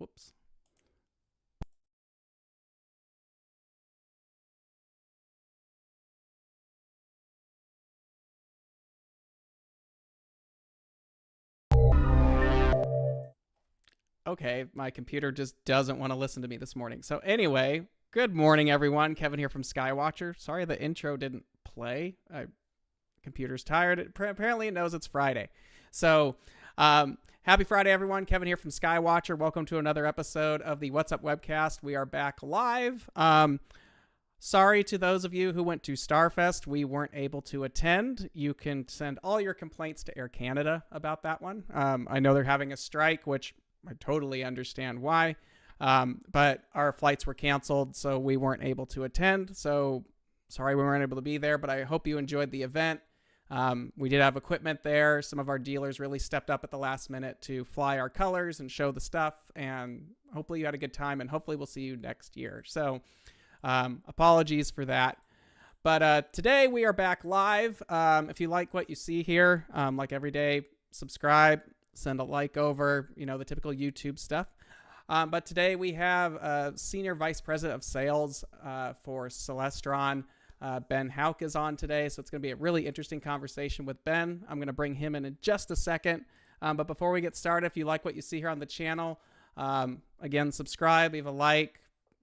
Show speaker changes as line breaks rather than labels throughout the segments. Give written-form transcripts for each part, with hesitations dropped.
Whoops. Okay, my computer just doesn't want to listen to me this morning. So anyway, good morning, everyone. Kevin here from Skywatcher. Sorry the intro didn't play. Computer's tired. Apparently it knows it's Friday. So happy Friday, everyone. Kevin here from Skywatcher. Welcome to another episode of the What's Up Webcast. We are back live. Sorry to those of you who went to Starfest. We weren't able to attend. You can send all your complaints to Air Canada about that one. I know they're having a strike, which I totally understand why. But our flights were canceled, so we weren't able to attend. So sorry we weren't able to be there, but I hope you enjoyed the event. We did have equipment there. Some of our dealers really stepped up at the last minute to fly our colors and show the stuff. And hopefully you had a good time, and hopefully we'll see you next year. So apologies for that. But today we are back live. If you like what you see here, like every day, subscribe, send a like over, the typical YouTube stuff. But today we have Senior Vice President of Sales for Celestron. Ben Hauck is on today, so it's going to be a really interesting conversation with Ben. I'm going to bring him in just a second. But before we get started, if you like what you see here on the channel, again, subscribe, leave a like,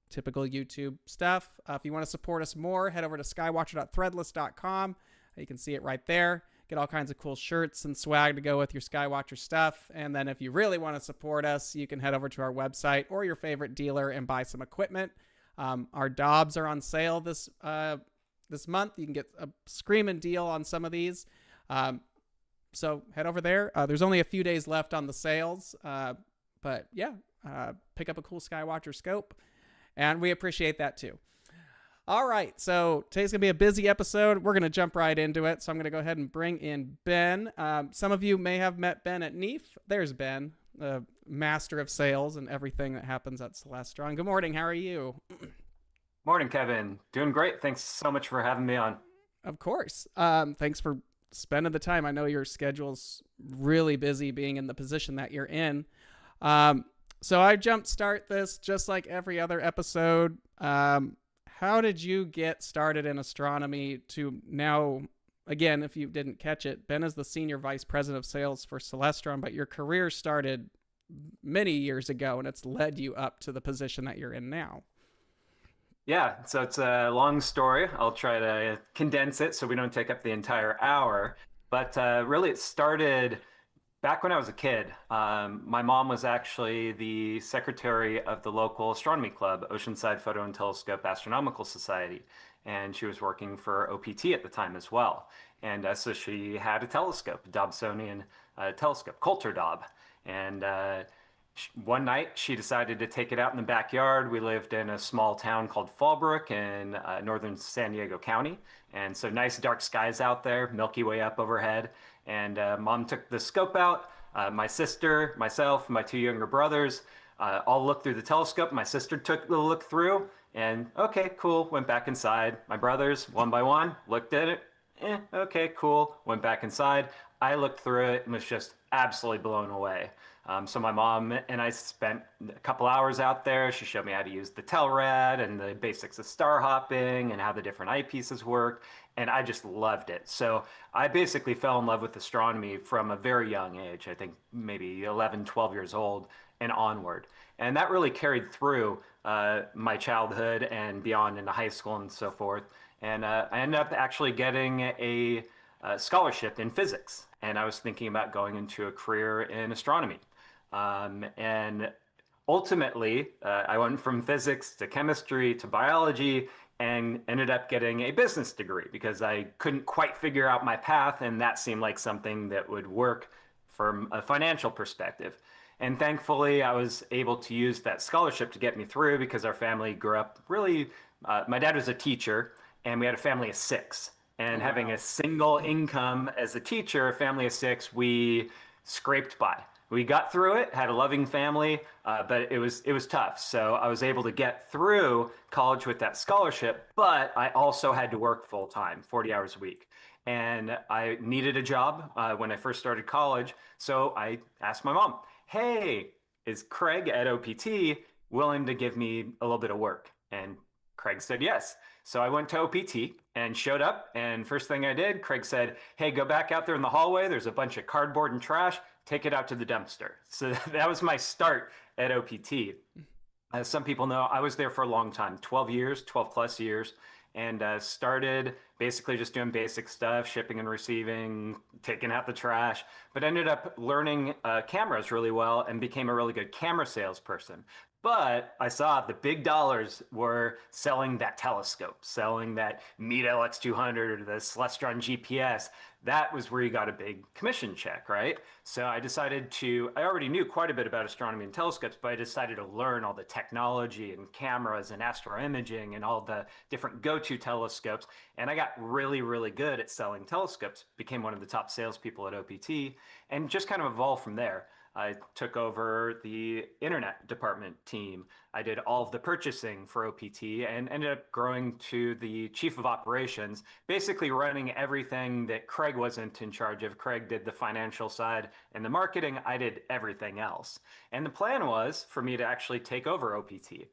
typical YouTube stuff. If you want to support us more, head over to skywatcher.threadless.com. You can see it right there. Get all kinds of cool shirts and swag to go with your Skywatcher stuff. And then if you really want to support us, you can head over to our website or your favorite dealer and buy some equipment. Our Dobbs are on sale this month. You can get a screaming deal on some of these. So head over there. There's only a few days left on the sales. But yeah, pick up a cool Skywatcher scope. And we appreciate that too. All right, so today's going to be a busy episode. We're going to jump right into it. So I'm going to go ahead and bring in Ben. Some of you may have met Ben at NEAF. There's Ben, the master of sales and everything that happens at Celestron. Good morning. How are you?
Morning, Kevin. Doing great. Thanks so much for having me on.
Of course. Thanks for spending the time. I know your schedule's really busy being in the position that you're in. So I jumpstart this just like every other episode. How did you get started in astronomy to now, again, if you didn't catch it, Ben is the Senior Vice President of Sales for Celestron, but your career started many years ago and it's led you up to the position that you're in now.
Yeah, so it's a long story. I'll try to condense it so we don't take up the entire hour. But really, it started back when I was a kid. My mom was actually the secretary of the local astronomy club, Oceanside Photo and Telescope Astronomical Society, and she was working for OPT at the time as well. And so she had a telescope, a Dobsonian telescope, Coulter Dob. And one night she decided to take it out in the backyard. We lived in a small town called Fallbrook in northern San Diego County. And so nice dark skies out there, Milky Way up overhead. And mom took the scope out. My sister, myself, my two younger brothers all looked through the telescope. My sister took a look through and okay, cool, went back inside. My brothers, one by one, looked at it. Okay, cool, went back inside. I looked through it and was just absolutely blown away. So my mom and I spent a couple hours out there. She showed me how to use the Telrad and the basics of star hopping and how the different eyepieces work. And I just loved it. So I basically fell in love with astronomy from a very young age. I think maybe 11, 12 years old and onward. And that really carried through my childhood and beyond into high school and so forth. And I ended up actually getting a scholarship in physics. And I was thinking about going into a career in astronomy. And ultimately, I went from physics to chemistry to biology and ended up getting a business degree because I couldn't quite figure out my path, and that seemed like something that would work from a financial perspective. And thankfully, I was able to use that scholarship to get me through because our family grew up really, my dad was a teacher, and we had a family of six. And
Oh,
having
wow.
a single income as a teacher, a family of six, we scraped by. We got through it, had a loving family, but it was tough. So I was able to get through college with that scholarship, but I also had to work full time, 40 hours a week. And I needed a job when I first started college. So I asked my mom, hey, is Craig at OPT willing to give me a little bit of work? And Craig said yes. So I went to OPT and showed up. And first thing I did, Craig said, hey, go back out there in the hallway. There's a bunch of cardboard and trash. Take it out to the dumpster. So that was my start at OPT. As some people know, I was there for a long time, 12 years, 12 plus years, and started basically just doing basic stuff, shipping and receiving, taking out the trash, but ended up learning cameras really well and became a really good camera salesperson. But I saw the big dollars were selling that telescope, selling that Meet LX200 or the Celestron GPS. That was where you got a big commission check, right? So I already knew quite a bit about astronomy and telescopes, but I decided to learn all the technology and cameras and astroimaging and all the different go-to telescopes. And I got really, really good at selling telescopes, became one of the top salespeople at OPT, and just kind of evolved from there. I took over the internet department team. I did all of the purchasing for OPT and ended up growing to the chief of operations, basically running everything that Craig wasn't in charge of. Craig did the financial side and the marketing. I did everything else. And the plan was for me to actually take over OPT.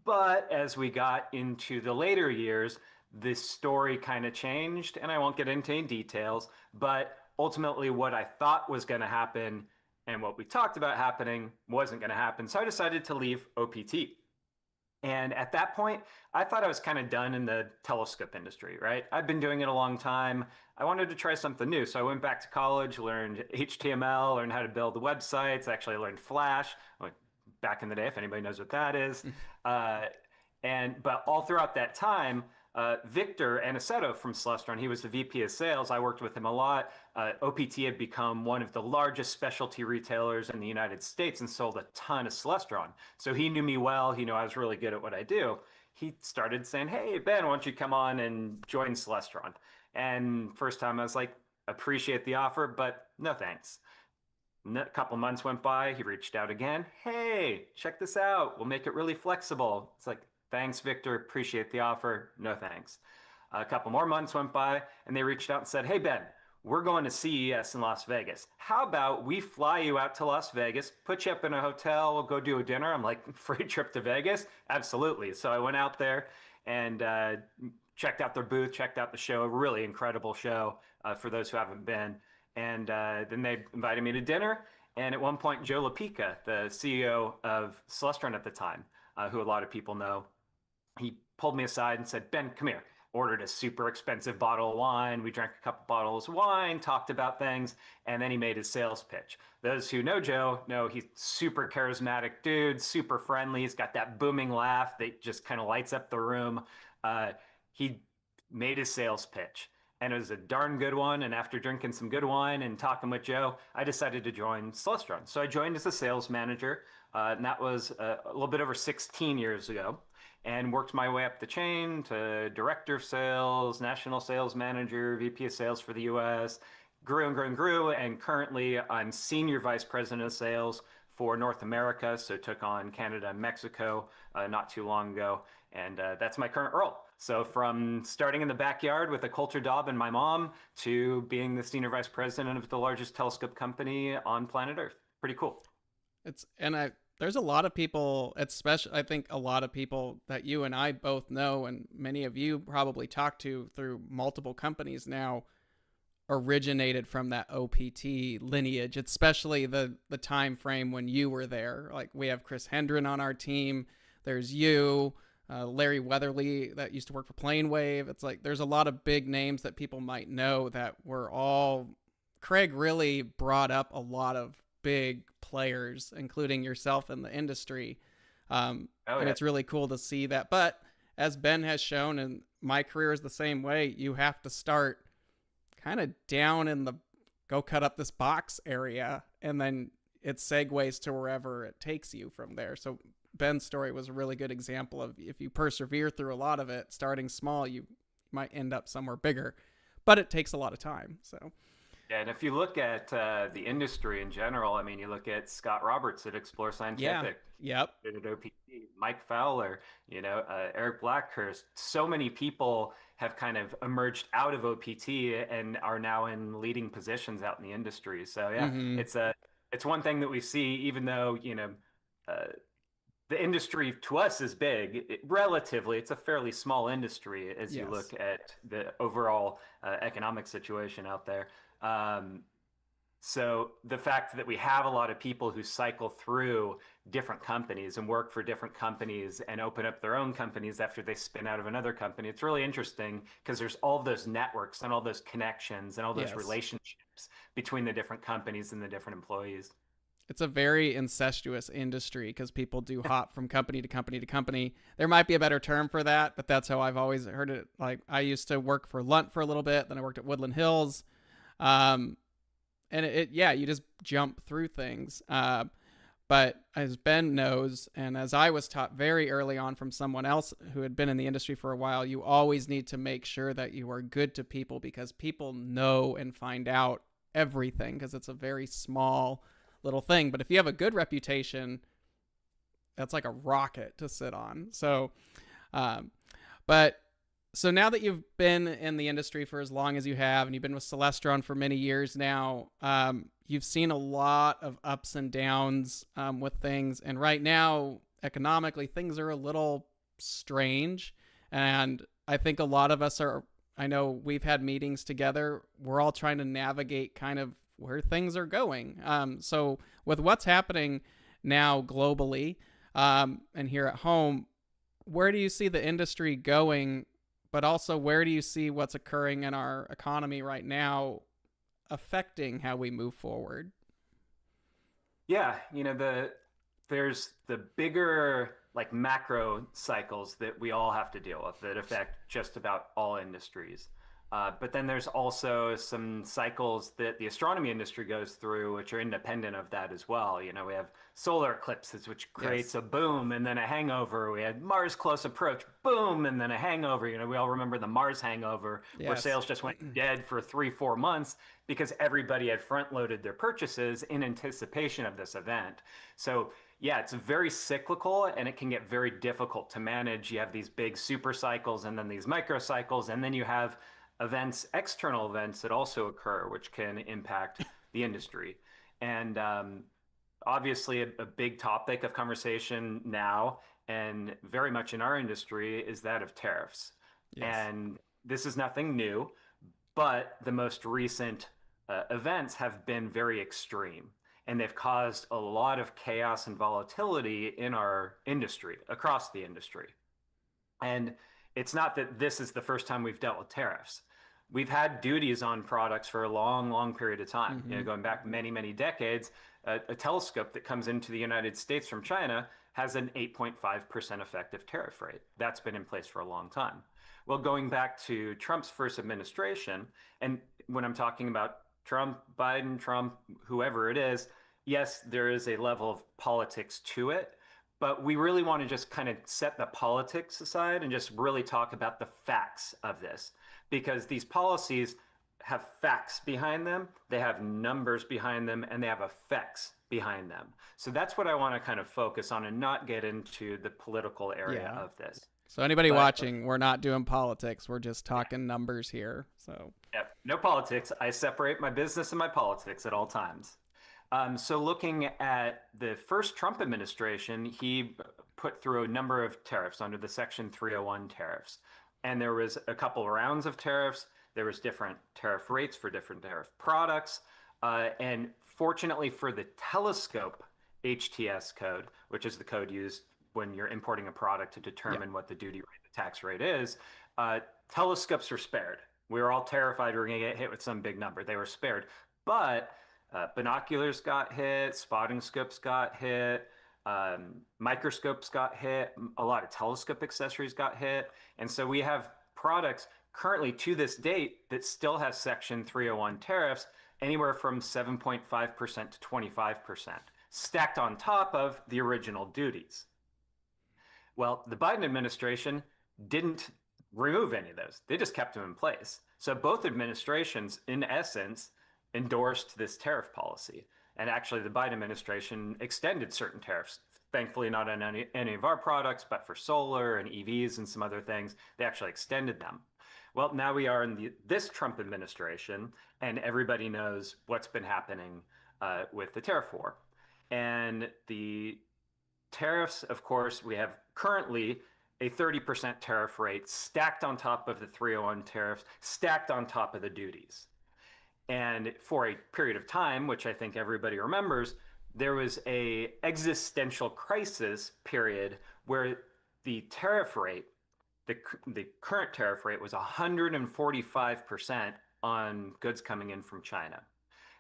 But as we got into the later years, this story kind of changed, and I won't get into any details, but ultimately what I thought was going to happen and what we talked about happening wasn't going to happen. So I decided to leave OPT. And at that point, I thought I was kind of done in the telescope industry, right? I've been doing it a long time. I wanted to try something new. So I went back to college, learned HTML, learned how to build the websites. Actually, I learned Flash back in the day, if anybody knows what that is. uh, but all throughout that time, Victor Aniceto from Celestron, he was the VP of sales. I worked with him a lot. OPT had become one of the largest specialty retailers in the United States and sold a ton of Celestron. So he knew me well. He knew I was really good at what I do. He started saying, hey, Ben, why don't you come on and join Celestron? And first time I was like, appreciate the offer, but no thanks. A couple months went by. He reached out again. Hey, check this out. We'll make it really flexible. It's like, thanks, Victor. Appreciate the offer. No thanks. A couple more months went by and they reached out and said, hey, Ben, we're going to CES in Las Vegas. How about we fly you out to Las Vegas, put you up in a hotel, we'll go do a dinner. I'm like, free trip to Vegas? Absolutely. So I went out there and checked out their booth, checked out the show. A really incredible show for those who haven't been. And then they invited me to dinner. And at one point, Joe LaPica, the CEO of Celestron at the time, who a lot of people know, he pulled me aside and said, Ben, come here. Ordered a super expensive bottle of wine. We drank a couple bottles of wine, talked about things, and then he made his sales pitch. Those who know Joe know he's super charismatic dude, super friendly. He's got that booming laugh that just kind of lights up the room. He made his sales pitch, and it was a darn good one. And after drinking some good wine and talking with Joe, I decided to join Celestron. So I joined as a sales manager, and that was a little bit over 16 years ago, and worked my way up the chain to director of sales, national sales manager, VP of sales for the US, grew and grew and grew. And currently I'm senior vice president of sales for North America. So took on Canada and Mexico not too long ago. And that's my current role. So from starting in the backyard with a Coulter Daub and my mom to being the senior vice president of the largest telescope company on planet Earth. Pretty cool.
There's a lot of people, especially I think a lot of people that you and I both know, and many of you probably talk to through multiple companies now, originated from that OPT lineage, especially the time frame when you were there. Like we have Chris Hendren on our team. There's you, Larry Weatherly that used to work for Planewave. It's like there's a lot of big names that people might know that were all. Craig really brought up a lot of big players, including yourself in the industry. And it's really cool to see that. But as Ben has shown, and my career is the same way, you have to start kind of down in the go cut up this box area, and then it segues to wherever it takes you from there. So Ben's story was a really good example of if you persevere through a lot of it, starting small, you might end up somewhere bigger, but it takes a lot of time. So
yeah, and if you look at the industry in general, I mean, you look at Scott Roberts at Explore Scientific,
yep,
at OPT, Mike Fowler, Eric Blackhurst. So many people have kind of emerged out of OPT and are now in leading positions out in the industry. So yeah, it's it's one thing that we see, even though, uh, the industry to us is big. Relatively, it's a fairly small industry as you
Yes.
look at the overall economic situation out there. Um, so the fact that we have a lot of people who cycle through different companies and work for different companies and open up their own companies after they spin out of another company, it's really interesting because there's all those networks and all those connections and all those
Yes.
relationships between the different companies and the different employees.
It's a very incestuous industry because people do hop from company to company to company. There might be a better term for that, but that's how I've always heard it. Like I used to work for Lunt for a little bit, then I worked at Woodland Hills. Um, and yeah, you just jump through things. But as Ben knows, and as I was taught very early on from someone else who had been in the industry for a while, you always need to make sure that you are good to people because people know and find out everything because it's a very small little thing. But if you have a good reputation, that's like a rocket to sit on. Um, but so now that you've been in the industry for as long as you have, and you've been with Celestron for many years now, you've seen a lot of ups and downs with things. And right now, economically, things are a little strange. And I think a lot of us are, I know we've had meetings together. We're all trying to navigate kind of where things are going. So with what's happening now globally and here at home, where do you see the industry going, but also where do you see what's occurring in our economy right now affecting how we move forward?
Yeah, there's the bigger like macro cycles that we all have to deal with that affect just about all industries. But then there's also some cycles that the astronomy industry goes through, which are independent of that as well. We have solar eclipses, which
Yes.
creates a boom and then a hangover. We had Mars close approach, boom, and then a hangover. We all remember the Mars hangover, where
Yes.
sales just went dead for 3, 4 months because everybody had front loaded their purchases in anticipation of this event. So yeah, it's very cyclical and it can get very difficult to manage. You have these big super cycles and then these micro cycles, and then you have events, external events that also occur, which can impact the industry. And obviously, a big topic of conversation now and very much in our industry is that of tariffs.
Yes.
And this is nothing new, but the most recent events have been very extreme. And they've caused a lot of chaos and volatility in our industry, across the industry. And it's not that this is the first time we've dealt with tariffs. We've had duties on products for a long, long period of time,
Mm-hmm.
going back many, many decades. A telescope that comes into the United States from China has an 8.5% effective tariff rate. That's been in place for a long time. Well, going back to Trump's first administration, and when I'm talking about Trump, Biden, Trump, whoever it is, yes, there is a level of politics to it, but we really want to just kind of set the politics aside and just really talk about the facts of this because these policies have facts behind them, they have numbers behind them, and they have effects behind them. So that's what I want to kind of focus on and not get into the political area
Yeah.
of this.
So anybody
But
watching, we're not doing politics. We're just talking numbers here. So
yeah, no politics. I separate my business and my politics at all times. So looking at the first Trump administration, he put through a number of tariffs under the Section 301 tariffs. And there was a couple rounds of tariffs. There was different tariff rates for different tariff products. And fortunately for the telescope HTS code, which is the code used when you're importing a product to
yeah.
determine what the duty rate, the tax rate is, telescopes were spared. We were all terrified we were going to get hit with some big number. They were spared. But binoculars got hit, spotting scopes got hit, microscopes got hit, a lot of telescope accessories got hit. And so we have products currently to this date that still have Section 301 tariffs, anywhere from 7.5% to 25%, stacked on top of the original duties. Well, the Biden administration didn't remove any of those, they just kept them in place. So both administrations, in essence, endorsed this tariff policy. And actually, the Biden administration extended certain tariffs. Thankfully, not on any of our products, but for solar and EVs and some other things, they actually extended them. Well, now we are in this Trump administration, and everybody knows what's been happening with the tariff war. And the tariffs, of course, we have currently a 30% tariff rate stacked on top of the 301 tariffs, stacked on top of the duties. And for a period of time, which I think everybody remembers, there was a existential crisis period where the tariff rate, the current tariff rate was 145% on goods coming in from China.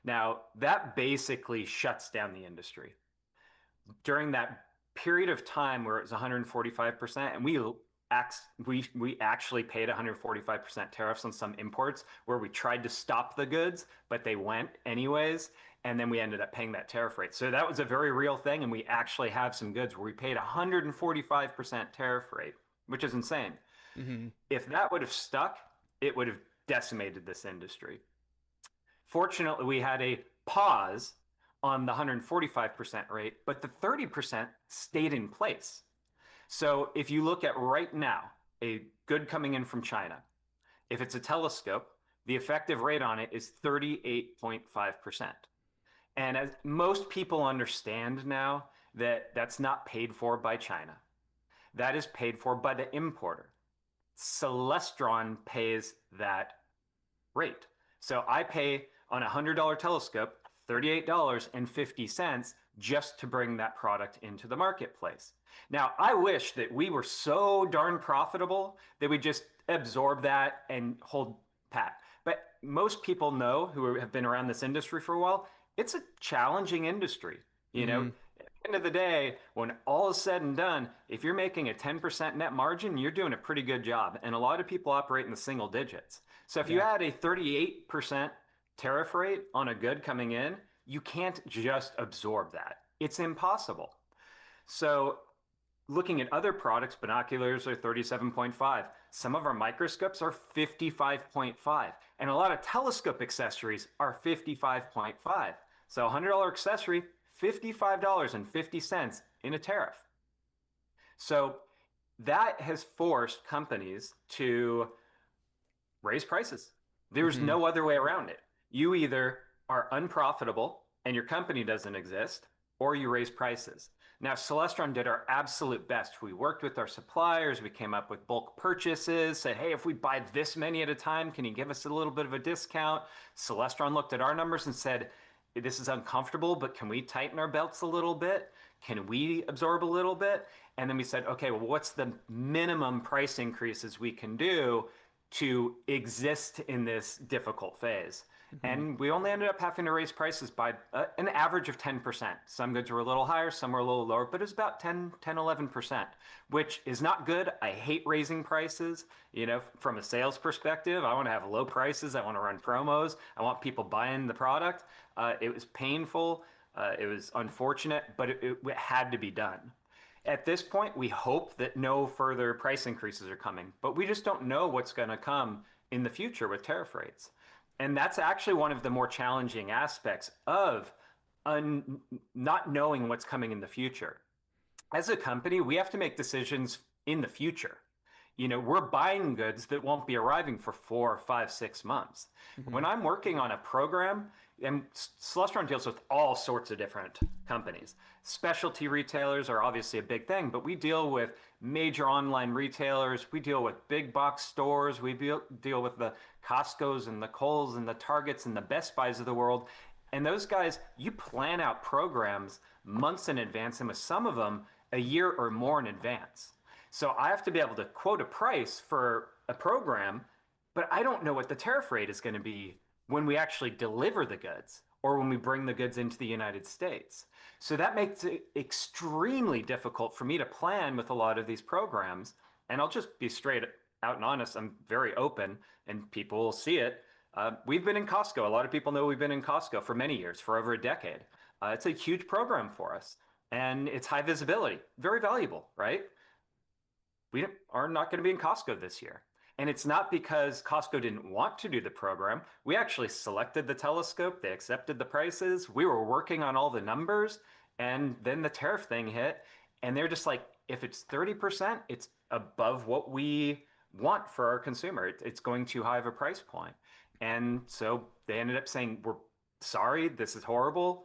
Now, that basically shuts down the industry. During that period of time where it was 145%, and we actually paid 145% tariffs on some imports where we tried to stop the goods, but they went anyways. And then we ended up paying that tariff rate. So that was a very real thing. And we actually have some goods where we paid 145% tariff rate, which is insane.
Mm-hmm.
If that would have stuck, it would have decimated this industry. Fortunately, we had a pause on the 145% rate, but the 30% stayed in place. So if you look at right now, a good coming in from China, if it's a telescope, the effective rate on it is 38.5%. And as most people understand now that that's not paid for by China, that is paid for by the importer. Celestron pays that rate. So I pay on a $100 telescope $38.50 just to bring that product into the marketplace. Now, I wish that we were so darn profitable that we just absorb that and hold pat. But most people know who have been around this industry for a while, it's a challenging industry. You know, at the end of the day, when all is said and done, if you're making a 10% net margin, you're doing a pretty good job. And a lot of people operate in the single digits. So if you add a 38% tariff rate on a good coming in, you can't just absorb that. It's impossible. So looking at other products, binoculars are 37.5. Some of our microscopes are 55.5. And a lot of telescope accessories are 55.5. So a $100 accessory, $55.50 in a tariff. So that has forced companies to raise prices. There's no other way around it. You either are unprofitable and your company doesn't exist, or you raise prices. Now, Celestron did our absolute best. We worked with our suppliers. We came up with bulk purchases, said, hey, if we buy this many at a time, can you give us a little bit of a discount? Celestron looked at our numbers and said, this is uncomfortable, but can we tighten our belts a little bit? Can we absorb a little bit? And then we said, okay, well, what's the minimum price increases we can do to exist in this difficult phase? And we only ended up having to raise prices by an average of 10%. Some goods were a little higher, some were a little lower, but it's about 11%, which is not good. I hate raising prices. You know, from a sales perspective, I want to have low prices. I want to run promos. I want people buying the product. It was painful. It was unfortunate, but it had to be done. At this point, we hope that no further price increases are coming, but we just don't know what's going to come in the future with tariff rates. And that's actually one of the more challenging aspects of not knowing what's coming in the future. As a company, we have to make decisions in the future. You know, we're buying goods that won't be arriving for 4, 5, 6 months. When I'm working on a program, and Celestron deals with all sorts of different companies. Specialty retailers are obviously a big thing, but we deal with major online retailers. We deal with big box stores. We deal with the Costco's and the Kohl's and the Targets and the Best Buys of the world. And those guys, you plan out programs months in advance, and with some of them, a year or more in advance. So I have to be able to quote a price for a program, but I don't know what the tariff rate is going to be when we actually deliver the goods or when we bring the goods into the United States. So that makes it extremely difficult for me to plan with a lot of these programs. And I'll just be straight out and honest. I'm very open and people will see it. We've been in Costco. A lot of people know we've been in Costco for many years, for over a decade. It's a huge program for us and it's high visibility, very valuable, right? We are not going to be in Costco this year. And it's not because Costco didn't want to do the program. We actually selected the telescope. They accepted the prices. We were working on all the numbers. And then the tariff thing hit. And they're just like, if it's 30%, it's above what we want for our consumer. It's going too high of a price point. And so they ended up saying, we're sorry, this is horrible.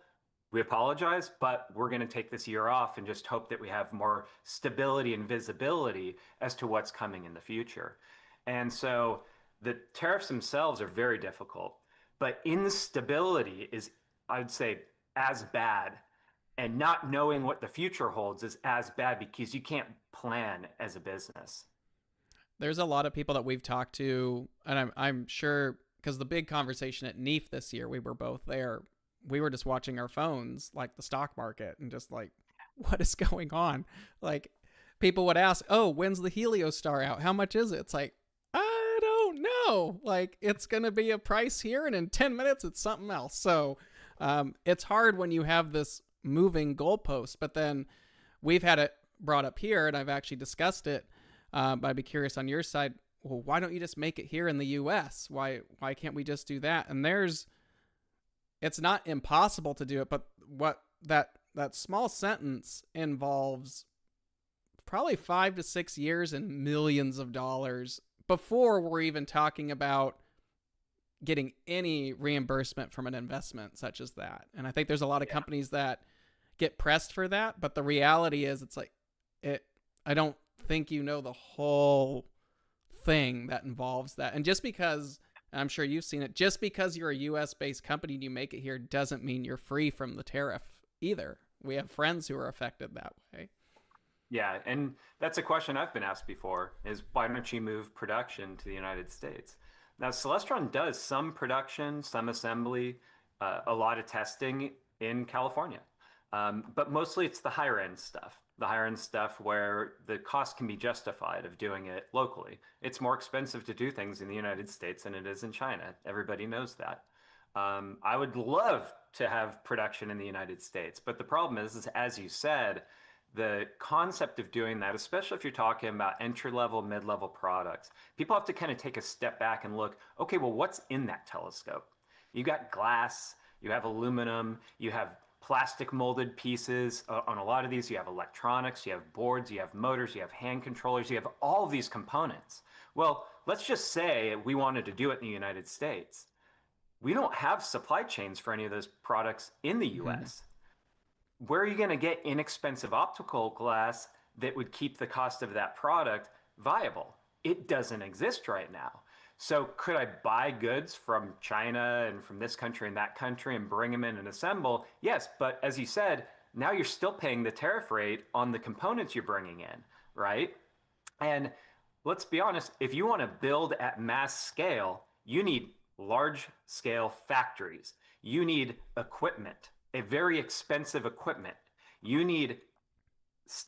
we apologize, but we're going to take this year off and just hope that we have more stability and visibility as to what's coming in the future. And so the tariffs themselves are very difficult, but instability is, I'd say, as bad. And not knowing what the future holds is as bad because you can't plan as a business.
There's a lot of people that we've talked to, and I'm sure because the big conversation at NEAF this year, we were both there. We were just watching our phones, like the stock market, and just like, what is going on? Like, people would ask, "Oh, when's the Heliostar out? How much is it?" It's like, I don't know. Like, it's gonna be a price here, and in 10 minutes, it's something else. So, it's hard when you have this moving goalpost. But then we've had it brought up here, and I've actually discussed it. But I'd be curious on your side. Well, why don't you just make it here in the U.S.? Why can't we just do that? And it's not impossible to do it, but what that small sentence involves probably 5 to 6 years and millions of dollars before we're even talking about getting any reimbursement from an investment such as that. And I think there's a lot of companies that get pressed for that, but the reality is it's like I don't think you know the whole thing that involves that. And just because, I'm sure you've seen it, just because you're a US based company and you make it here doesn't mean you're free from the tariff either. We have friends who are affected that way.
Yeah, and that's a question I've been asked before is why don't you move production to the United States? Now, Celestron does some production, some assembly, a lot of testing in California. But mostly it's the higher end stuff. The higher end stuff where the cost can be justified of doing it locally. It's more expensive to do things in the United States than it is in China. Everybody knows that. I would love to have production in the United States, but the problem is as you said, the concept of doing that, especially if you're talking about entry-level, mid-level products, people have to kind of take a step back and look, okay, well, what's in that telescope? You got glass, you have aluminum, you have plastic molded pieces. On a lot of these, you have electronics, you have boards, you have motors, you have hand controllers, you have all of these components. Well, let's just say we wanted to do it in the United States. We don't have supply chains for any of those products in the US. Where are you going to get inexpensive optical glass that would keep the cost of that product viable? It doesn't exist right now. So could I buy goods from China and from this country and that country and bring them in and assemble? Yes, but as you said, now you're still paying the tariff rate on the components you're bringing in, right? And let's be honest, if you want to build at mass scale, you need large scale factories. You need equipment, a very expensive equipment. You need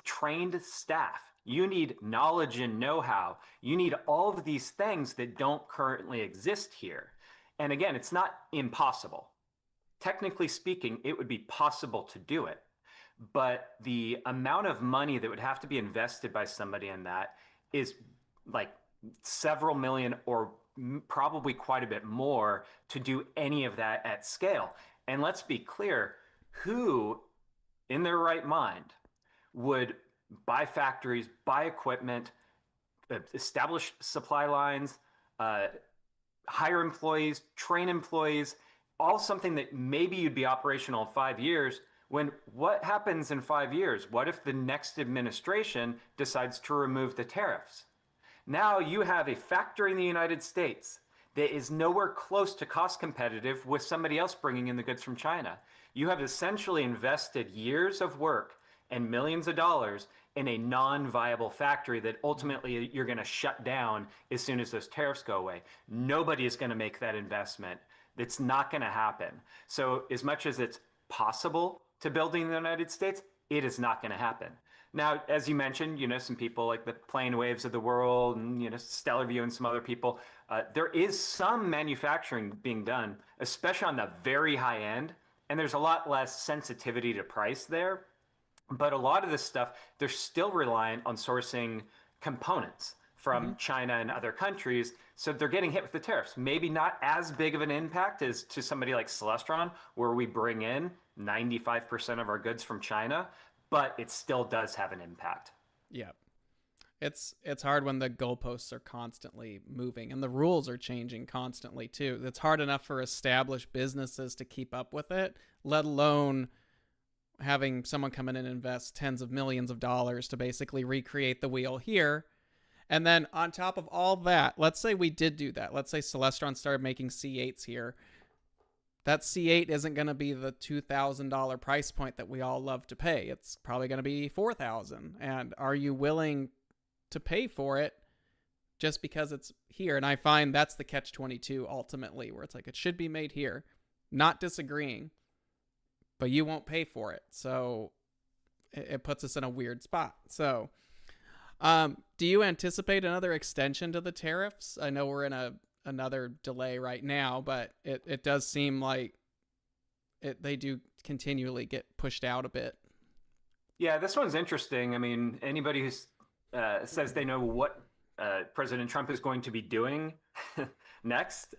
trained staff. You need knowledge and know-how. You need all of these things that don't currently exist here. And again, it's not impossible. Technically speaking, it would be possible to do it. But the amount of money that would have to be invested by somebody in that is like several million or probably quite a bit more to do any of that at scale. And let's be clear, who in their right mind would buy factories, buy equipment, establish supply lines, hire employees, train employees, all something that maybe you'd be operational in 5 years, when what happens in 5 years? What if the next administration decides to remove the tariffs? Now you have a factory in the United States that is nowhere close to cost competitive with somebody else bringing in the goods from China. You have essentially invested years of work and millions of dollars in a non-viable factory that ultimately you're going to shut down as soon as those tariffs go away. Nobody is going to make that investment. It's not going to happen. So as much as it's possible to build in the United States, it is not going to happen. Now, as you mentioned, some people like the Plane Waves of the world and, Stellar View and some other people, there is some manufacturing being done, especially on the very high end. And there's a lot less sensitivity to price there. But a lot of this stuff, they're still reliant on sourcing components from China and other countries. So they're getting hit with the tariffs. Maybe not as big of an impact as to somebody like Celestron, where we bring in 95% of our goods from China, but it still does have an impact.
Yeah. It's hard when the goalposts are constantly moving and the rules are changing constantly too. It's hard enough for established businesses to keep up with it, let alone having someone come in and invest tens of millions of dollars to basically recreate the wheel here. And then on top of all that, let's say we did do that. Let's say Celestron started making C8s here. That C8 isn't going to be the $2,000 price point that we all love to pay. It's probably going to be $4,000. And are you willing to pay for it just because it's here? And I find that's the catch-22 ultimately, where it's like it should be made here. Not disagreeing, but you won't pay for it. So it puts us in a weird spot. So do you anticipate another extension to the tariffs? I know we're in another delay right now, but it does seem like they do continually get pushed out a bit.
Yeah, this one's interesting. I mean, anybody who says they know what President Trump is going to be doing next,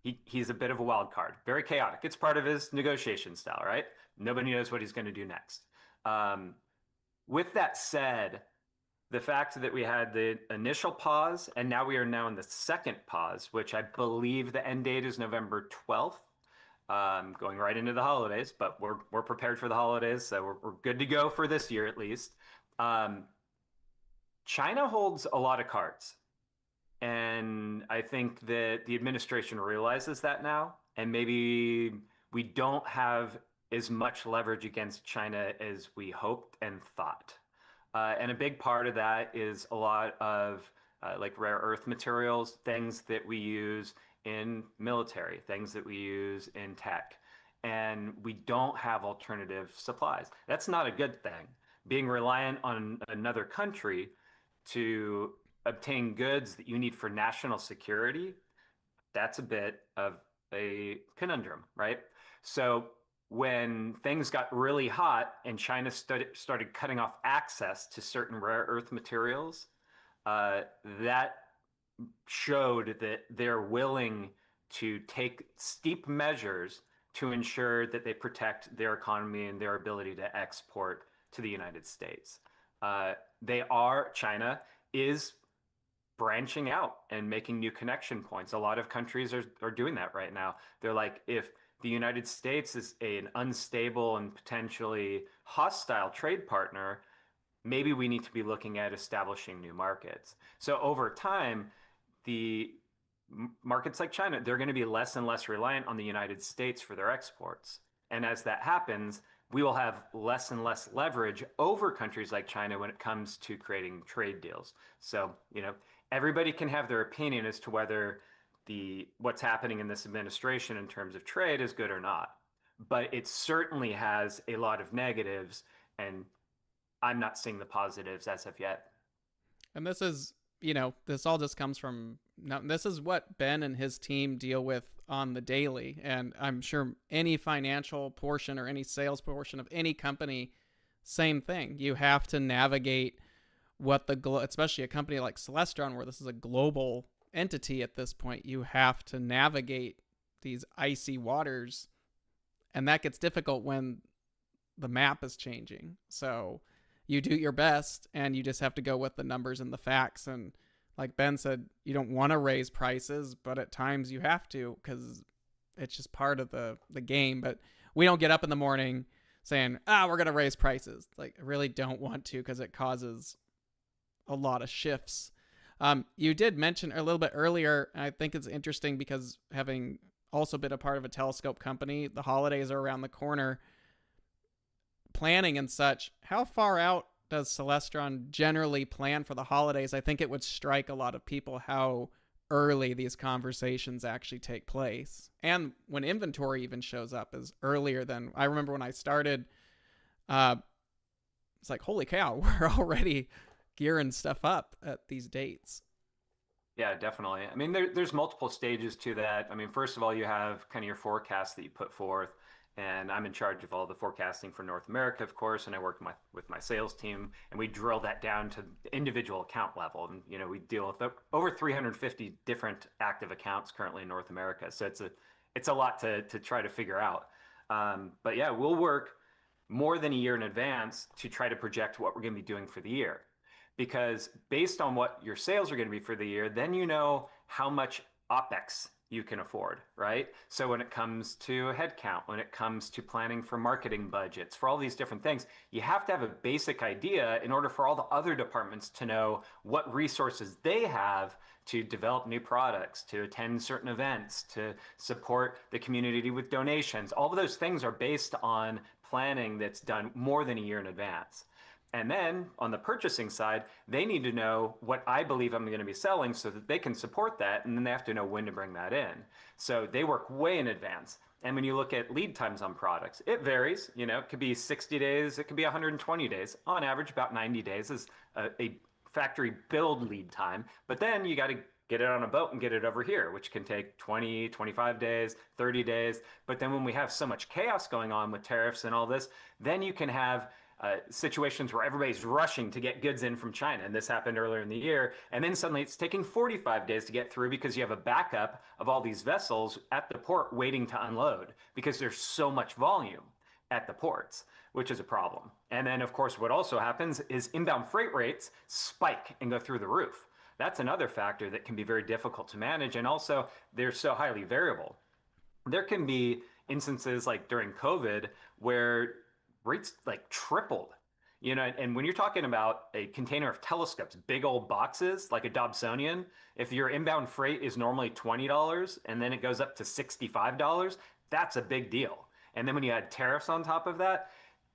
he's a bit of a wild card. Very chaotic. It's part of his negotiation style, right? Nobody knows what he's going to do next. With that said, the fact that we had the initial pause and now we are now in the second pause, which I believe the end date is November 12th, going right into the holidays, but we're prepared for the holidays, so we're good to go for this year at least. China holds a lot of cards, and I think that the administration realizes that now, and maybe we don't have as much leverage against China as we hoped and thought. And a big part of that is a lot of like rare earth materials, things that we use in military, things that we use in tech. And we don't have alternative supplies. That's not a good thing. Being reliant on another country to obtain goods that you need for national security, that's a bit of a conundrum, right? So when things got really hot and China started cutting off access to certain rare earth materials, that showed that they're willing to take steep measures to ensure that they protect their economy and their ability to export to the United States. China is branching out and making new connection points. A lot of countries are doing that right now. They're like, if the United States is an unstable and potentially hostile trade partner, maybe we need to be looking at establishing new markets. So over time, the markets like China, they're going to be less and less reliant on the United States for their exports. And as that happens, we will have less and less leverage over countries like China when it comes to creating trade deals. So, everybody can have their opinion as to whether what's happening in this administration in terms of trade is good or not. But it certainly has a lot of negatives, and I'm not seeing the positives as of yet.
And this is, this all just comes from, this is what Ben and his team deal with on the daily. And I'm sure any financial portion or any sales portion of any company, same thing. You have to navigate what especially a company like Celestron, where this is a global entity at this point, you have to navigate these icy waters, and that gets difficult when the map is changing. So you do your best, and you just have to go with the numbers and the facts. And like Ben said, you don't want to raise prices, but at times you have to, because it's just part of the game. But we don't get up in the morning saying, we're going to raise prices. Like, I really don't want to, because it causes a lot of shifts. You did mention a little bit earlier, and I think it's interesting because having also been a part of a telescope company, the holidays are around the corner, planning and such. How far out does Celestron generally plan for the holidays? I think it would strike a lot of people how early these conversations actually take place. And when inventory even shows up is earlier than, I remember when I started, it's like, holy cow, we're already gearing stuff up at these dates.
Yeah, definitely. I mean, there's multiple stages to that. I mean, first of all, you have kind of your forecast that you put forth, and I'm in charge of all the forecasting for North America, of course, and I work with my sales team, and we drill that down to the individual account level. And, we deal with over 350 different active accounts currently in North America. So it's a lot to try to figure out. But yeah, we'll work more than a year in advance to try to project what we're going to be doing for the year. Because based on what your sales are going to be for the year, then you know how much OPEX you can afford, right? So when it comes to headcount, when it comes to planning for marketing budgets, for all these different things, you have to have a basic idea in order for all the other departments to know what resources they have to develop new products, to attend certain events, to support the community with donations. All of those things are based on planning that's done more than a year in advance. And then on the purchasing side, they need to know what I believe I'm going to be selling so that they can support that. And then they have to know when to bring that in. So they work way in advance. And when you look at lead times on products, it varies. You know, it could be 60 days, it could be 120 days. On average, about 90 days is a factory build lead time. But then you got to get it on a boat and get it over here, which can take 20, 25 days, 30 days. But then when we have so much chaos going on with tariffs and all this, then you can have situations where everybody's rushing to get goods in from China. And this happened earlier in the year. And then suddenly it's taking 45 days to get through because you have a backup of all these vessels at the port waiting to unload because there's so much volume at the ports, which is a problem. And then, of course, what also happens is inbound freight rates spike and go through the roof. That's another factor that can be very difficult to manage. And also, they're so highly variable. There can be instances like during COVID where rates like tripled. You know, and when you're talking about a container of telescopes, big old boxes like a Dobsonian, if your inbound freight is normally $20 and then it goes up to $65, that's a big deal. And then when you add tariffs on top of that,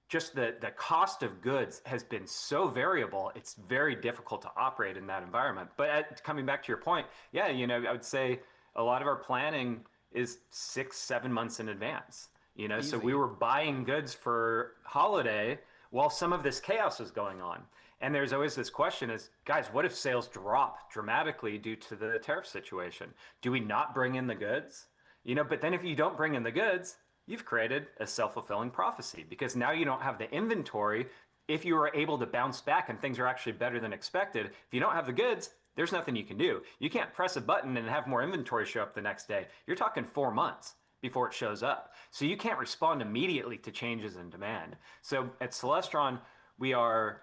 just the cost of goods has been so variable, it's very difficult to operate in that environment. But coming back to your point, yeah, you know, I would say a lot of our planning is 6, 7 months in advance. You know,
Easy.
so we were buying goods for holiday while some of this chaos was going on. And there's always this question is, guys, what if sales drop dramatically due to the tariff situation? Do we not bring in the goods? You know, but then if you don't bring in the goods, you've created a self-fulfilling prophecy because now you don't have the inventory. If you are able to bounce back and things are actually better than expected, if you don't have the goods, there's nothing you can do. You can't press a button and have more inventory show up the next day. You're talking 4 months before it shows up. So you can't respond immediately to changes in demand. So at Celestron, we are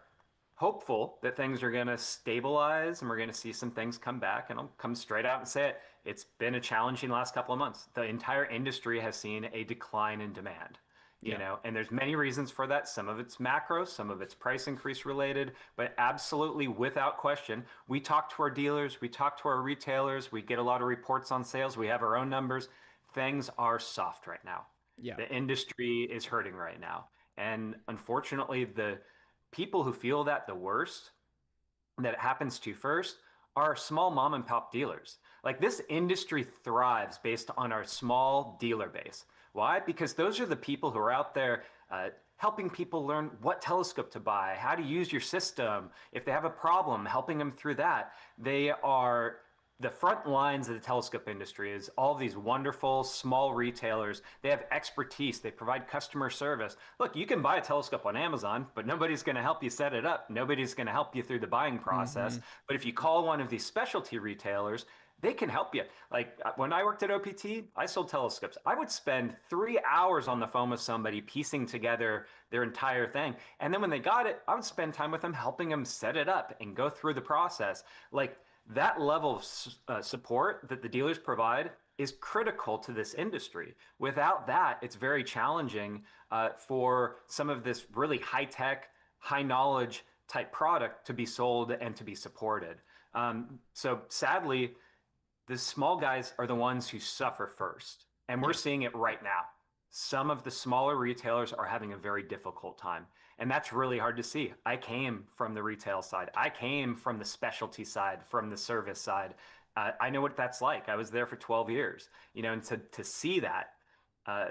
hopeful that things are going to stabilize and we're going to see some things come back. And I'll come straight out and say it. It's been a challenging last couple of months. The entire industry has seen a decline in demand. You know, and there's many reasons for that. Some of it's macro, some of it's price increase related, but absolutely without question, we talk to our dealers, we talk to our retailers, we get a lot of reports on sales, we have our own numbers. Things are soft right now.
Yeah.
The industry is hurting right now. And unfortunately, the people who feel that the worst, that it happens to first, are small mom and pop dealers. Like this industry thrives based on our small dealer base. Why? Because those are the people who are out there helping people learn what telescope to buy, how to use your system. If they have a problem, helping them through that. They are the front lines of the telescope industry is all these wonderful small retailers. They have expertise. They provide customer service. Look, you can buy a telescope on Amazon, but nobody's going to help you set it up. Nobody's going to help you through the buying process. But if you call one of these specialty retailers, they can help you. Like when I worked at OPT, I sold telescopes. I would spend 3 hours on the phone with somebody piecing together their entire thing. And then when they got it, I would spend time with them helping them set it up and go through the process. Like that level of support that the dealers provide is critical to this industry. Without that, it's very challenging for some of this really high-tech, high-knowledge type product to be sold and to be supported. So sadly, the small guys are the ones who suffer first. And we're seeing it right now. Some of the smaller retailers are having a very difficult time. And that's really hard to see. I came from the retail side. I came from the specialty side, from the service side. I know what that's like. I was there for 12 years, you know, and to see that,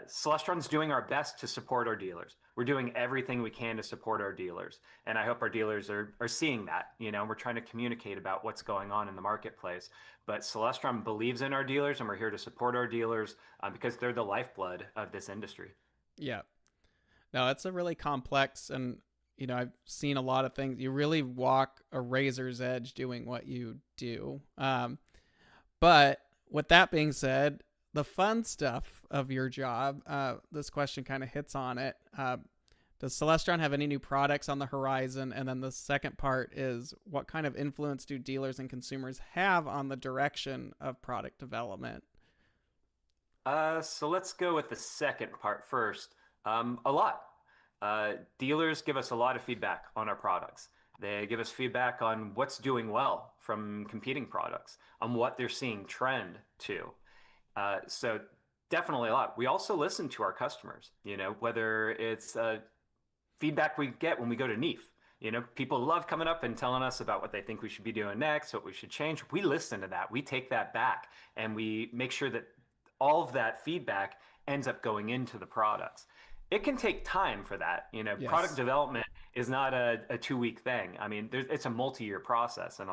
Celestron's doing our best to support our dealers. We're doing everything we can to support our dealers. And I hope our dealers are seeing that, you know, we're trying to communicate about what's going on in the marketplace. But Celestron believes in our dealers and we're here to support our dealers because they're the lifeblood of this industry.
Yeah. No, it's a really complex and, you know, I've seen a lot of things. You really walk a razor's edge doing what you do. But with that being said, the fun stuff of your job, this question kind of hits on it. Does Celestron have any new products on the horizon? And then the second part is, what kind of influence do dealers and consumers have on the direction of product development?
So let's go with the second part first. A lot. Dealers give us a lot of feedback on our products. They give us feedback on what's doing well from competing products, on what they're seeing trend to. So definitely a lot. We also listen to our customers, whether it's feedback we get when we go to NEAF. People love coming up and telling us about what they think we should be doing next, what we should change. We listen to that. We take that back and we make sure that all of that feedback ends up going into the products. It can take time for that. Product
Yes.
development is not a 2 week thing. I mean, it's a multi-year process, and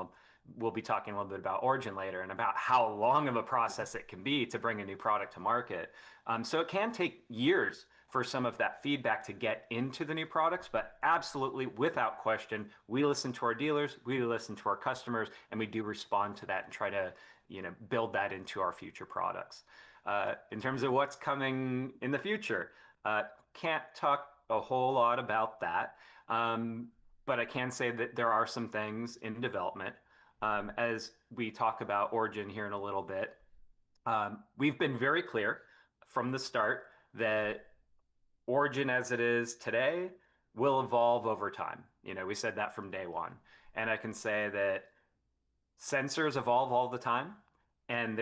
we'll be talking a little bit about Origin later and about how long of a process it can be to bring a new product to market. So it can take years for some of that feedback to get into the new products, but absolutely, without question, we listen to our dealers, we listen to our customers, and we do respond to that and try to, build that into our future products. In terms of what's coming in the future, can't talk a whole lot about that, but I can say that there are some things in development. As we talk about Origin here in a little bit, we've been very clear from the start that Origin as it is today will evolve over time. We said that from day one. And I can say that sensors evolve all the time. And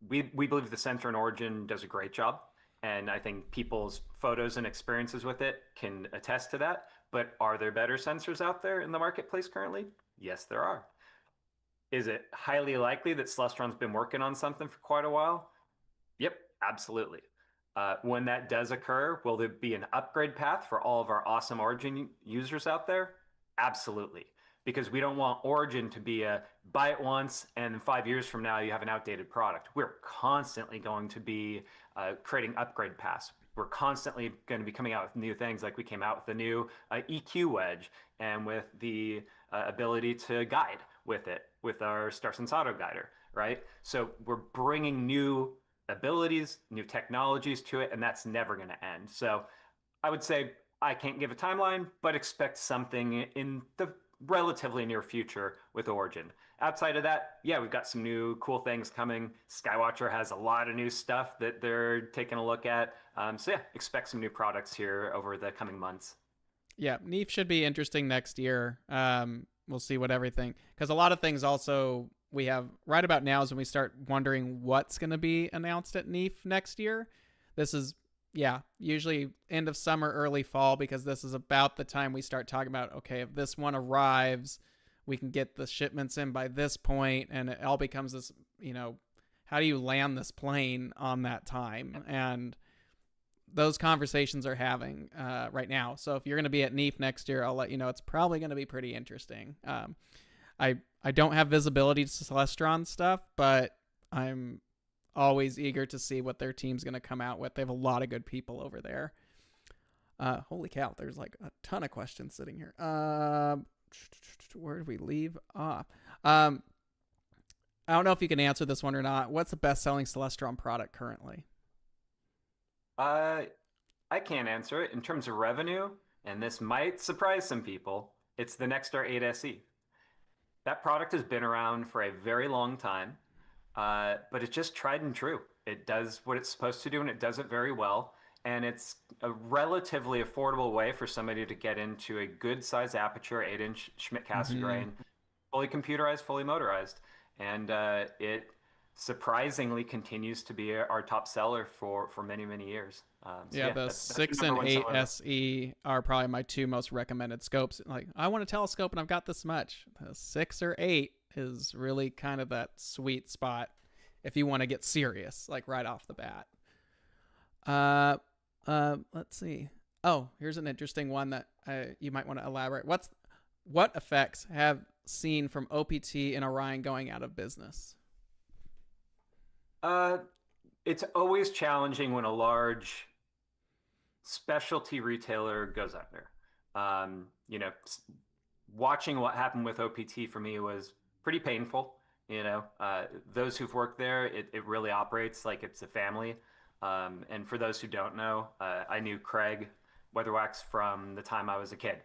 we believe the sensor in Origin does a great job. And I think people's photos and experiences with it can attest to that. But are there better sensors out there in the marketplace currently? Yes, there are. Is it highly likely that Celestron's been working on something for quite a while? Yep, absolutely. When that does occur, will there be an upgrade path for all of our awesome Origin users out there? Absolutely. Because we don't want Origin to be a buy it once and 5 years from now you have an outdated product. We're constantly going to be creating upgrade paths. We're constantly going to be coming out with new things, like we came out with the new EQ wedge and with the ability to guide with it, with our StarSense Auto Guider, right? So we're bringing new abilities, new technologies to it, and that's never going to end. So I would say I can't give a timeline, but expect something in the relatively near future with Origin. Outside of that, yeah, we've got some new cool things coming. Skywatcher has a lot of new stuff that they're taking a look at. So yeah, expect some new products here over the coming months.
Yeah, NEAF should be interesting next year. We'll see what everything, because a lot of things also we have right about now is when we start wondering what's going to be announced at NEAF next year. This is, yeah, usually end of summer, early fall, because this is about the time we start talking about, okay, if this one arrives, we can get the shipments in by this point, and it all becomes this, how do you land this plane on that time? And those conversations are having right now. So if you're going to be at NEAF next year, I'll let you know. It's probably going to be pretty interesting. I don't have visibility to Celestron stuff, but I'm always eager to see what their team's going to come out with. They have a lot of good people over there. Holy cow, there's like a ton of questions sitting here. Where did we leave off? I don't know if you can answer this one or not. What's the best-selling Celestron product currently?
I can't answer it in terms of revenue, and this might surprise some people. It's the Nexstar 8 SE. That product has been around for a very long time, but it's just tried and true. It does what it's supposed to do, and it does it very well. And it's a relatively affordable way for somebody to get into a good size aperture, 8-inch Schmidt
Mm-hmm.
Cassegrain, fully computerized, fully motorized. And it surprisingly continues to be our top seller for many, many years. So
Yeah,
yeah,
the
that's your
6
number
and
one
8
seller.
SE are probably my two most recommended scopes. Like, I want a telescope and I've got this much. The 6 or 8 is really kind of that sweet spot if you want to get serious, like right off the bat. Uh, let's see. Oh, here's an interesting one that you might want to elaborate. What effects have seen from OPT and Orion going out of business?
Uh, it's always challenging when a large specialty retailer goes under. Watching what happened with OPT for me was pretty painful. Those who've worked there, it really operates like it's a family. And for those who don't know, I knew Craig Weatherwax from the time I was a kid.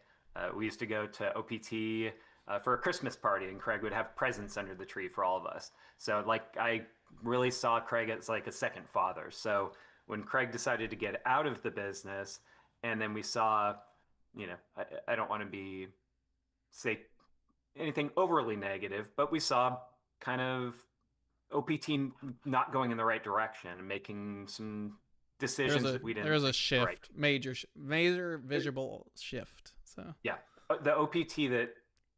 We used to go to OPT for a Christmas party, and Craig would have presents under the tree for all of us. So, like, I really saw Craig as like a second father. So when Craig decided to get out of the business, and then we saw, I don't want to be say anything overly negative, but we saw kind of OPT not going in the right direction and making some decisions that we didn't
there's a
think were right.
shift, major visible shift. So
Yeah, the OPT that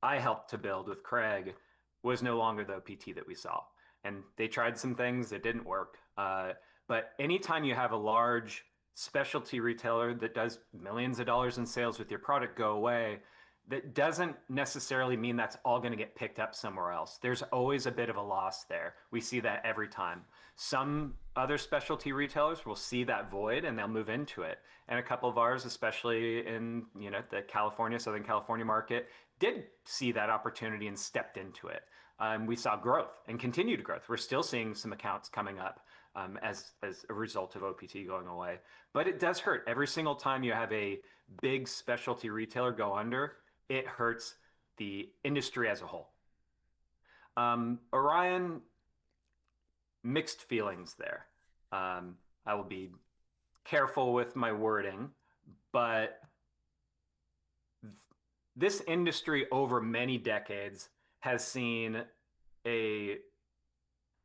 I helped to build with Craig was no longer the OPT that we saw, and they tried some things that didn't work. But anytime you have a large specialty retailer that does millions of dollars in sales with your product go away, that doesn't necessarily mean that's all going to get picked up somewhere else. There's always a bit of a loss there. We see that every time. Some other specialty retailers will see that void and they'll move into it. And a couple of ours, especially in the Southern California market, did see that opportunity and stepped into it. We saw growth and continued growth. We're still seeing some accounts coming up as a result of OPT going away. But it does hurt. Every single time you have a big specialty retailer go under, it hurts the industry as a whole. Orion, mixed feelings there. I will be careful with my wording, but this industry over many decades has seen a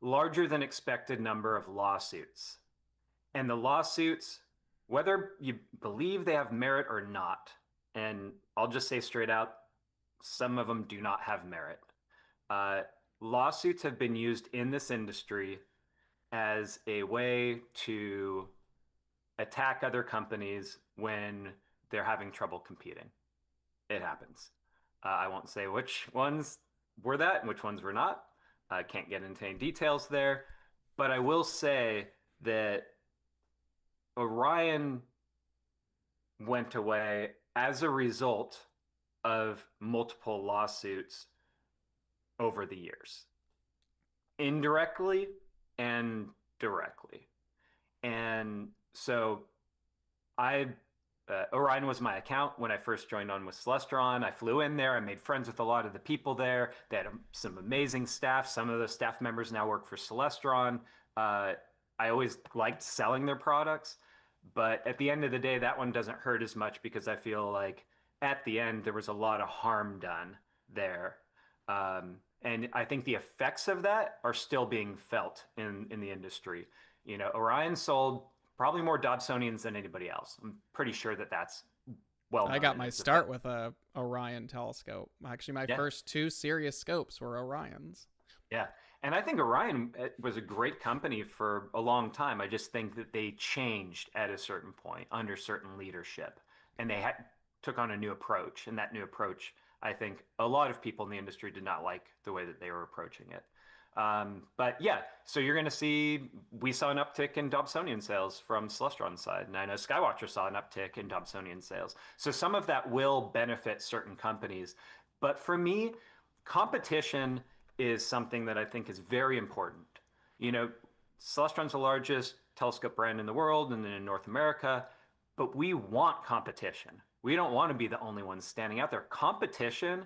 larger than expected number of lawsuits. And the lawsuits, whether you believe they have merit or not, and I'll just say straight out, some of them do not have merit. Lawsuits have been used in this industry as a way to attack other companies when they're having trouble competing. It happens. I won't say which ones were that and which ones were not. I can't get into any details there. But I will say that Orion went away as a result of multiple lawsuits over the years, indirectly and directly. And so Orion was my account when I first joined on with Celestron. I flew in there. I made friends with a lot of the people there. They had some amazing staff. Some of the staff members now work for Celestron. I always liked selling their products. But at the end of the day, that one doesn't hurt as much because I feel like at the end, there was a lot of harm done there. And I think the effects of that are still being felt in the industry. Orion sold probably more Dobsonians than anybody else. I'm pretty sure that that's well known.
I got my start with a Orion telescope. Actually, my first two serious scopes were Orions.
Yeah. And I think Orion was a great company for a long time. I just think that they changed at a certain point under certain leadership, and they took on a new approach. And that new approach, I think a lot of people in the industry did not like the way that they were approaching it. But yeah, so you're going to see, we saw an uptick in Dobsonian sales from Celestron's side. And I know Skywatcher saw an uptick in Dobsonian sales. So some of that will benefit certain companies. But for me, competition is something that I think is very important. Celestron's the largest telescope brand in the world and then in North America, but we want competition. We don't want to be the only ones standing out there. Competition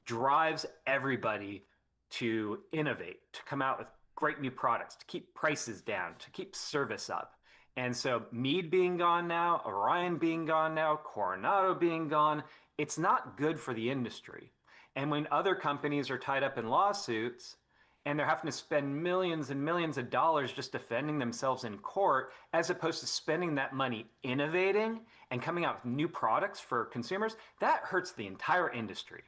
drives everybody to innovate, to come out with great new products, to keep prices down, to keep service up. And so Meade being gone now, Orion being gone now, Coronado being gone, it's not good for the industry. And when other companies are tied up in lawsuits and they're having to spend millions and millions of dollars just defending themselves in court, as opposed to spending that money innovating and coming out with new products for consumers, that hurts the entire industry.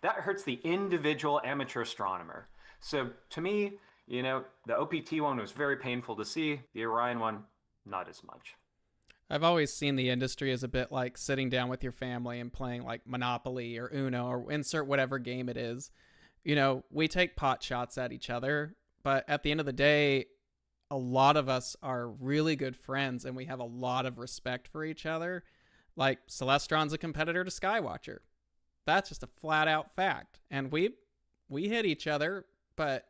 That hurts the individual amateur astronomer. So to me, the OPT one was very painful to see. The Orion one, not as much.
I've always seen the industry as a bit like sitting down with your family and playing like Monopoly or Uno or insert whatever game it is. We take pot shots at each other, but at the end of the day, a lot of us are really good friends and we have a lot of respect for each other. Like Celestron's a competitor to Skywatcher. That's just a flat out fact. And we hit each other, but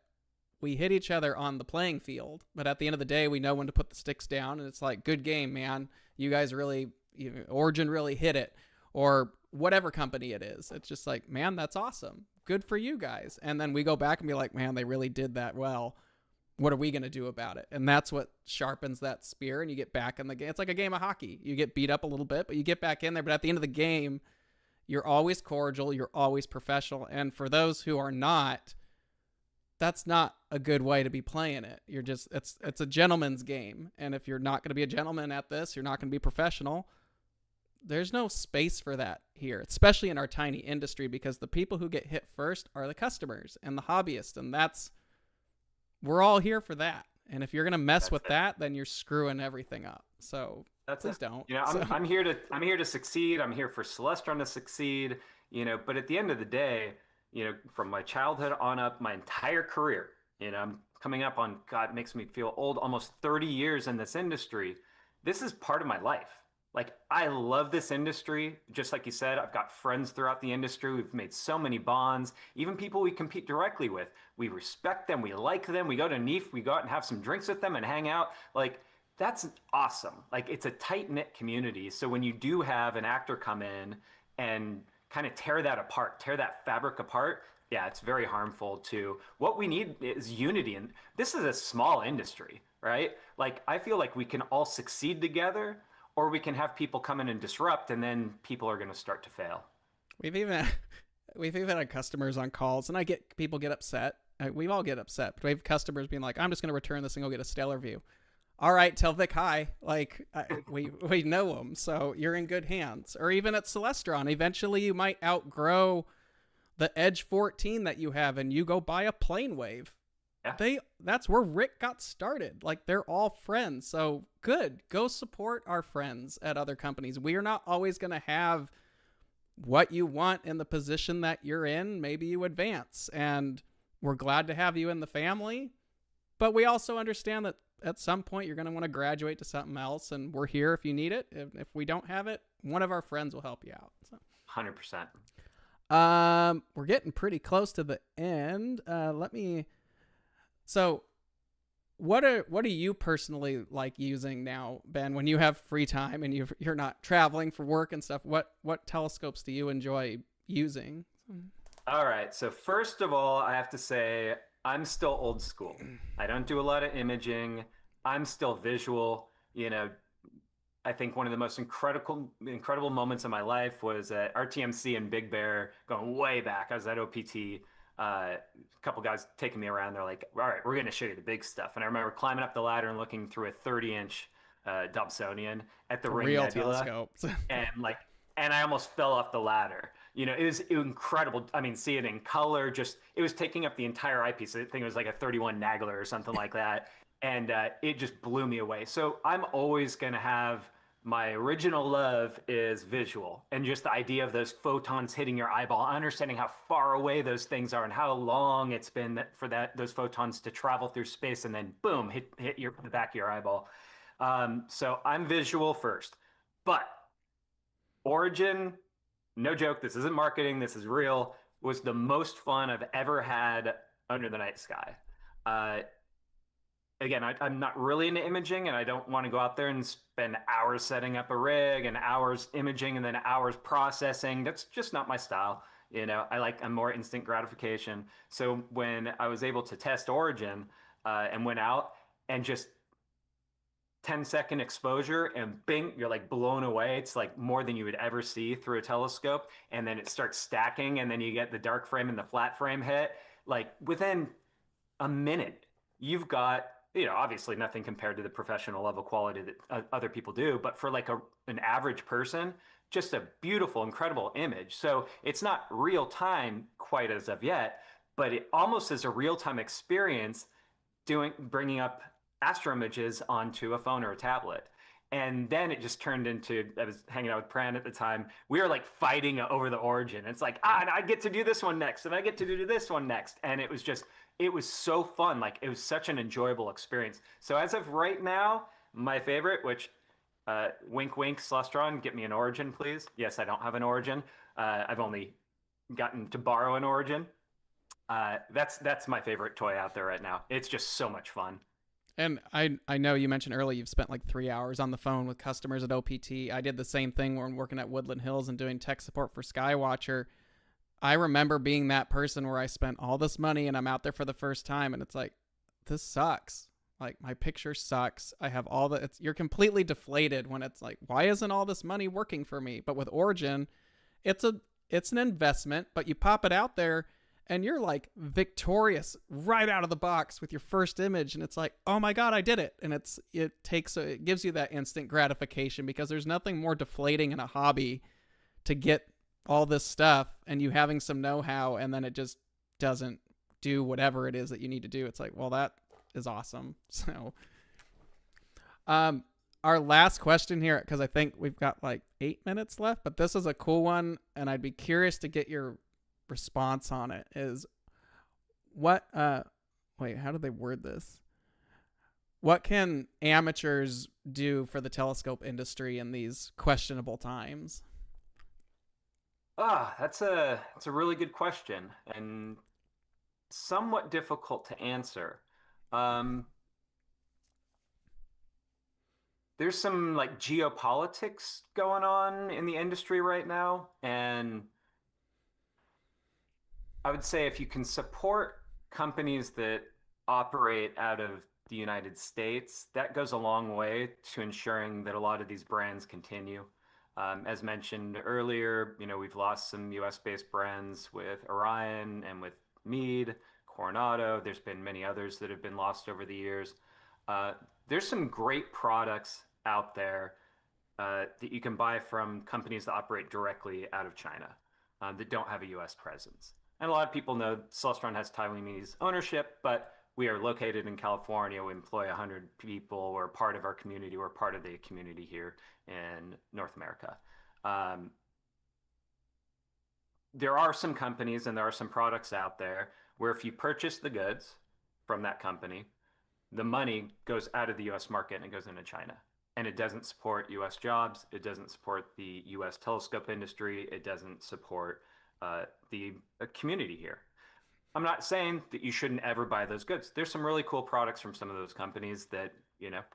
we hit each other on the playing field. But at the end of the day, we know when to put the sticks down. And it's like, good game, man. You guys really, Origin really hit it. Or whatever company it is. It's just like, man, that's awesome. Good for you guys. And then we go back and be like, man, they really did that well. what are we going to do about it? And that's what sharpens that spear, and you get back in the game. It's like a game of hockey. You get beat up a little bit, but you get back in there. But at the end of the game, you're always cordial. You're always professional. And for those who are not, that's not a good way to be playing it. You're just, it's a gentleman's game. And if you're not going to be a gentleman at this, you're not going to be professional. There's no space for that here, especially in our tiny industry, because the people who get hit first are the customers and the hobbyists. And we're all here for that. And if you're going to mess with that, then you're screwing everything up. So please don't.
I'm here to succeed. I'm here for Celestron to succeed, but at the end of the day, from my childhood on up, my entire career, I'm coming up on, God, it makes me feel old, almost 30 years in this industry. This is part of my life. Like, I love this industry. Just like you said, I've got friends throughout the industry. We've made so many bonds, even people we compete directly with. We respect them. We like them. We go to NEAF. We go out and have some drinks with them and hang out. Like, that's awesome. Like, it's a tight-knit community. So when you do have an actor come in and kind of tear that apart, tear that fabric apart, yeah, it's very harmful to what we need is unity. And this is a small industry, right? Like, I feel like we can all succeed together, or we can have people come in and disrupt, and then people are going to start to fail.
We've even had customers on calls, and people get upset. We all get upset. But we have customers being like, I'm just going to return this and go get a stellar view. All right, tell Vic hi. Like, we know them, so you're in good hands. Or even at Celestron, eventually you might outgrow the Edge 14 that you have, and you go buy a Plane Wave. Yeah. That's where Rick got started. Like, they're all friends. So good. Go support our friends at other companies. We are not always going to have what you want in the position that you're in. Maybe you advance, and we're glad to have you in the family. But we also understand that at some point you're going to want to graduate to something else, and we're here if you need it. If we don't have it, one of our friends will help you out. So.
100%.
We're getting pretty close to the end. So what do you personally like using now, Ben, when you have free time and you're not traveling for work and stuff? What telescopes do you enjoy using?
All right. So first of all, I have to say I'm still old school. I don't do a lot of imaging. I'm still visual. I think one of the most incredible moments of my life was at RTMC in Big Bear, going way back. I was at OPT. A couple guys taking me around. They're like, all right, we're going to show you the big stuff. And I remember climbing up the ladder and looking through a 30-inch Dobsonian at the Ring Nebula.
Telescope.
and I almost fell off the ladder. It was incredible. I mean, see it in color. It was taking up the entire eyepiece. I think it was like a 31 Nagler or something like that. And it just blew me away. So I'm always going to have my original love is visual, and just the idea of those photons hitting your eyeball, understanding how far away those things are and how long it's been for those photons to travel through space and then boom, hit the back of your eyeball. So I'm visual first, but Origin, no joke, this isn't marketing, this is real, was the most fun I've ever had under the night sky. Again, I'm not really into imaging, and I don't want to go out there and spend hours setting up a rig and hours imaging and then hours processing. That's just not my style. I'm more instant gratification. So when I was able to test Origin and went out and just 10-second exposure and bing, you're like blown away. It's like more than you would ever see through a telescope. And then it starts stacking, and then you get the dark frame and the flat frame hit. Like within a minute, you've got, obviously nothing compared to the professional level quality that other people do, but for like an average person, just a beautiful, incredible image. So it's not real time quite as of yet, but it almost is a real time experience bringing up astro images onto a phone or a tablet. And then it just turned into, I was hanging out with Pran at the time. We were like fighting over the Origin. It's like, and I get to do this one next, and I get to do this one next. And it was so fun. Like, it was such an enjoyable experience. So as of right now, my favorite, which wink, wink, Celestron, get me an Origin, please. Yes, I don't have an Origin. I've only gotten to borrow an Origin. That's my favorite toy out there right now. It's just so much fun.
And I know you mentioned earlier you've spent like 3 hours on the phone with customers at OPT. I did the same thing when working at Woodland Hills and doing tech support for Skywatcher. I remember being that person where I spent all this money and I'm out there for the first time, and it's like, this sucks. Like, my picture sucks. I have all the, you're completely deflated when it's like, why isn't all this money working for me? But with Origin, it's an investment, but you pop it out there and you're like victorious right out of the box with your first image. And it's like, oh my God, I did it. And it gives you that instant gratification, because there's nothing more deflating in a hobby to get all this stuff and you having some know-how, and then it just doesn't do whatever it is that you need to do. It's like, well, that is awesome. So our last question here, because I think we've got like 8 minutes left, but this is a cool one and I'd be curious to get your response on it, is what wait, how do they word this? What can amateurs do for the telescope industry in these questionable times?
That's a really good question, and somewhat difficult to answer. There's some like geopolitics going on in the industry right now, and I would say if you can support companies that operate out of the United States, that goes a long way to ensuring that a lot of these brands continue. As mentioned earlier, we've lost some US-based brands with Orion and with Meade, Coronado. There's been many others that have been lost over the years. There's some great products out there that you can buy from companies that operate directly out of China, that don't have a US presence. And a lot of people know Celestron has Taiwanese ownership, but we are located in California. We employ 100 people. We're part of our community. We're part of the community here in North America. There are some companies and there are some products out there where if you purchase the goods from that company, the money goes out of the US market and it goes into China. And it doesn't support US jobs. It doesn't support the US telescope industry. It doesn't support the community here. I'm not saying that you shouldn't ever buy those goods. There's some really cool products from some of those companies that,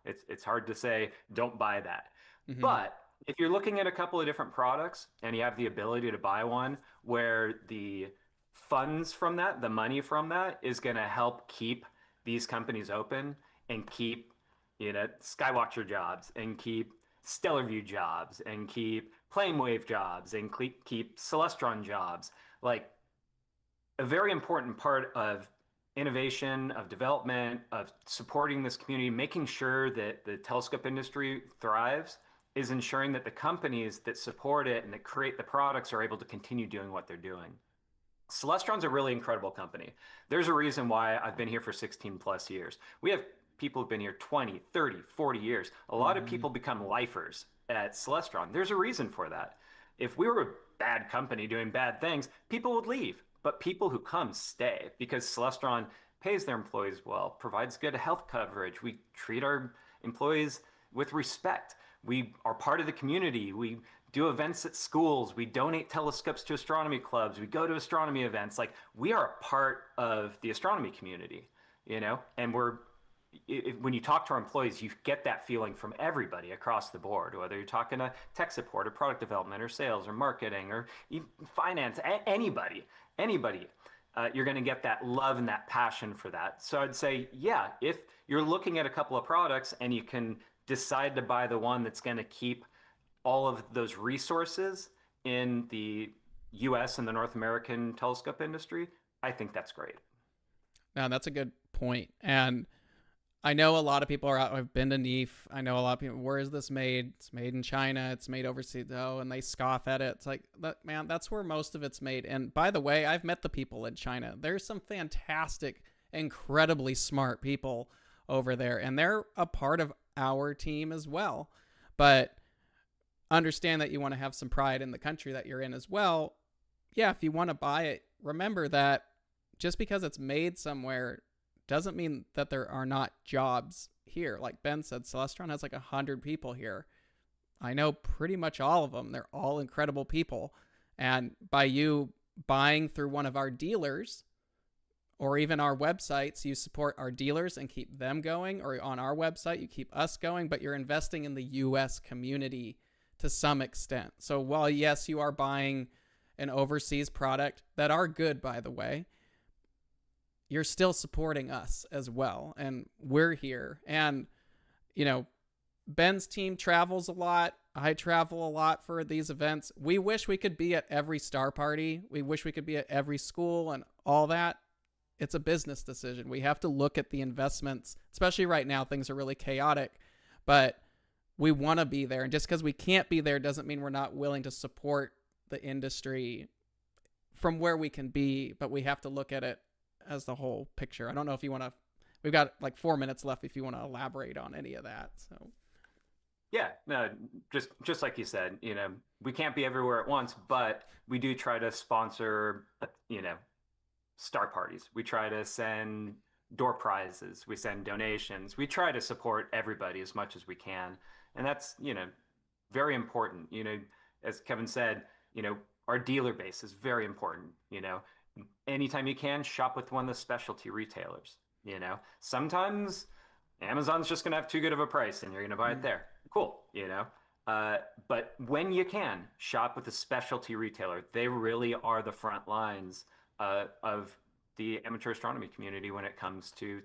it's hard to say, don't buy that. Mm-hmm. But if you're looking at a couple of different products and you have the ability to buy one where the funds from that, the money from that is going to help keep these companies open and keep, Skywatcher jobs and keep Stellar View jobs and keep Planewave jobs and keep Celestron jobs. Like, a very important part of innovation, of development, of supporting this community, making sure that the telescope industry thrives, is ensuring that the companies that support it and that create the products are able to continue doing what they're doing. Celestron's a really incredible company. There's a reason why I've been here for 16 plus years. We have people who've been here 20, 30, 40 years. A lot of people become lifers at Celestron. There's a reason for that. If we were a bad company doing bad things, people would leave. But people who come stay because Celestron pays their employees well, provides good health coverage. We treat our employees with respect. We are part of the community. We do events at schools. We donate telescopes to astronomy clubs. We go to astronomy events. Like, we are a part of the astronomy community, and when you talk to our employees, you get that feeling from everybody across the board, whether you're talking to tech support or product development or sales or marketing or even finance, anybody, you're going to get that love and that passion for that. So I'd say, yeah, if you're looking at a couple of products and you can decide to buy the one that's going to keep all of those resources in the US and the North American telescope industry, I think that's great.
No, that's a good point. And I know a lot of people are out. I've been to NEAF. I know a lot of people, where is this made? It's made in China. It's made overseas. Oh, and they scoff at it. It's like, man, that's where most of it's made. And by the way, I've met the people in China. There's some fantastic, incredibly smart people over there. And they're a part of our team as well. But understand that you want to have some pride in the country that you're in as well. Yeah, if you want to buy it, remember that just because it's made somewhere doesn't mean that there are not jobs here. Like Ben said, Celestron has like 100 people here. I know pretty much all of them. They're all incredible people. And by you buying through one of our dealers or even our websites, you support our dealers and keep them going, or on our website, you keep us going, but you're investing in the US community to some extent. So while, yes, you are buying an overseas product that are good, by the way, you're still supporting us as well. And we're here. And, you know, Ben's team travels a lot. I travel a lot for these events. We wish we could be at every star party. We wish we could be at every school and all that. It's a business decision. We have to look at the investments, especially right now. Things are really chaotic, but we want to be there. And just because we can't be there doesn't mean we're not willing to support the industry from where we can be, but we have to look at it as the whole picture. I don't know if you want to, we've got like 4 minutes left if you want to elaborate on any of that. So.
Yeah, no, just like you said, you know, we can't be everywhere at once, but we do try to sponsor, you know, star parties. We try to send door prizes. We send donations. We try to support everybody as much as we can. And that's, you know, very important. You know, as Kevin said, you know, our dealer base is very important. You know, anytime you can, shop with one of the specialty retailers. You know, sometimes Amazon's just going to have too good of a price and you're going to buy it there. Cool, you know. But when you can, shop with a specialty retailer. They really are the front lines of the amateur astronomy community when it comes to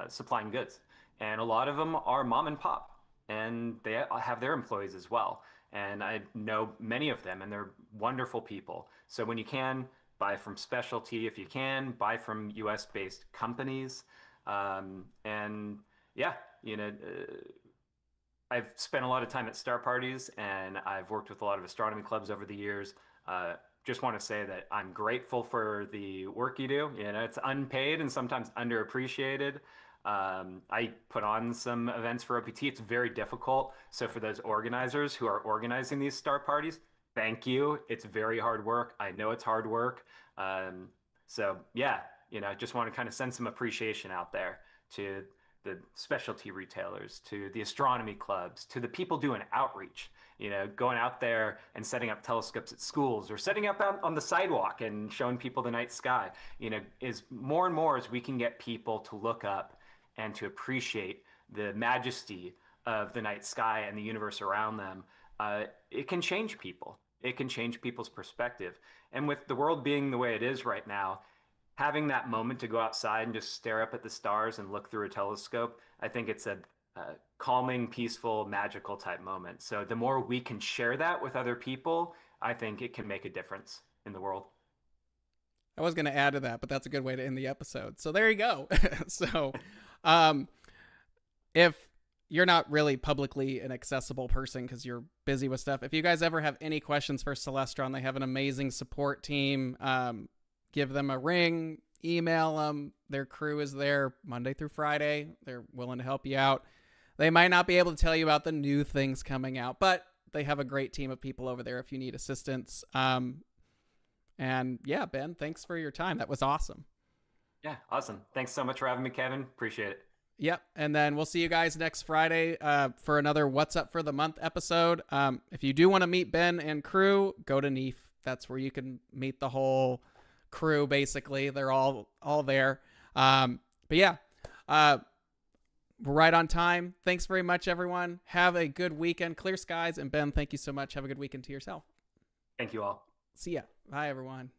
supplying goods. And a lot of them are mom and pop, and they have their employees as well. And I know many of them, and they're wonderful people. So when you can, buy from specialty. If you can, buy from US-based companies. And yeah, you know, I've spent a lot of time at star parties, and I've worked with a lot of astronomy clubs over the years. Just want to say that I'm grateful for the work you do. You know, it's unpaid and sometimes underappreciated. I put on some events for OPT. It's very difficult. So for those organizers who are organizing these star parties, thank you. It's very hard work. I know it's hard work. So yeah, you know, I just want to kind of send some appreciation out there to the specialty retailers, to the astronomy clubs, to the people doing outreach, you know, going out there and setting up telescopes at schools or setting up on the sidewalk and showing people the night sky, you know, is more and more as we can get people to look up and to appreciate the majesty of the night sky and the universe around them. It can change people. It can change people's perspective. And with the world being the way it is right now, having that moment to go outside and just stare up at the stars and look through a telescope, I think it's a calming, peaceful, magical type moment. So the more we can share that with other people, I think it can make a difference in the world.
I was going to add to that, but that's a good way to end the episode. So there you go. So if you're not really publicly an accessible person because you're busy with stuff, if you guys ever have any questions for Celestron, they have an amazing support team. Give them a ring, email them. Their crew is there Monday through Friday. They're willing to help you out. They might not be able to tell you about the new things coming out, but they have a great team of people over there if you need assistance. And yeah, Ben, thanks for your time. That was awesome.
Yeah, awesome. Thanks so much for having me, Kevin. Appreciate it.
Yep. And then we'll see you guys next Friday for another What's Up for the Month episode. If you do want to meet Ben and crew, go to NEAF. That's where you can meet the whole crew. Basically, they're all there. But yeah, we're right on time. Thanks very much, everyone. Have a good weekend. Clear skies. And Ben, thank you so much. Have a good weekend to yourself.
Thank you all.
See ya. Bye, everyone.